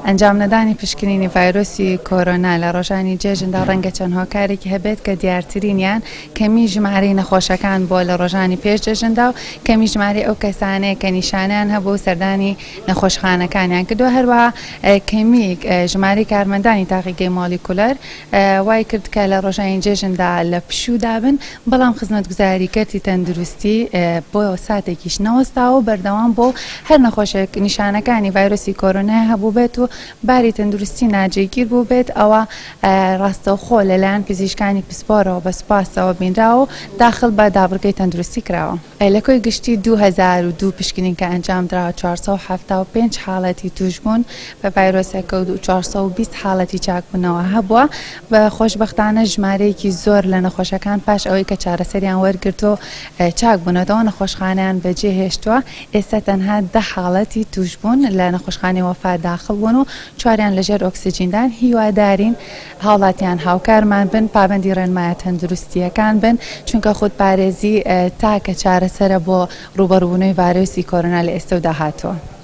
ئەنجام نەدانی پشکنینی ڤایرۆسی کۆرۆنا لە ڕۆژانی جێژندا ڕەنگە چەند هۆکارێکی هەبێت کە دیارترینیان کەمی ژمارەی نەخۆشەکان بۆ لە ڕۆژانی پێش جێژندا و کەمی ژمارە ئەو کەسانەیە کە نیشانیان هەبوو سەردانی نەخۆشخانەکانیان کردو هەروەها کەمی ژمارەی کارمەندانی تاقیگەی مۆلیکولەر وای کرد کە لە ڕۆژانی جێژندا لە پشوودا بن بەڵام خزمەتگوزاری کەرتی تەندروستی بۆ ساتێکیش نەوەستاوە و بەردەوام بۆ هەر نەخۆشێک نیشانەکانی ڤایرۆسی کۆرۆنا هەبوو بێت و باری تەندروستی ناجێگیر بوو بێت ئەوە ڕاستەوخۆ لەلایەن پزیشکانی پسپۆرەوە بە سوپاسەوە بینراوە و داخل بە دابڕگەی تەندروستی کراوە. لە کۆی گشتی 2002 پشکنین کە ئەنجام درا 475 حاڵەتی توشبوون بە ڤایرۆسەکە و 420 حاڵەتی چاکبوونەوە هەبووە بە خۆشبەختانە ژمارەیەکی زۆر لە نەخۆشەکان پاش ئەوەی کە چارەسەریان وەرگرتۆ چاکبوونەوە نەخۆشخانەیان بەجێ هێشتووە. ئێستا تەنها 10 حاڵەتی توشبوون لە نەخۆشخانەی وەفات داخل بوون و 4یان لەژێر ئۆکسیجیندان. هیوادارین هاوڵاتیان هاوکارمان بن پابەندی ڕێنمایە تەندروستیەکان بن چونکە خودپارێزی تاکە چارەسەرە بۆ ڕوبەڕوونەوەی ڤایرۆسی کۆرۆنا لە ئێستا و داهاتووە.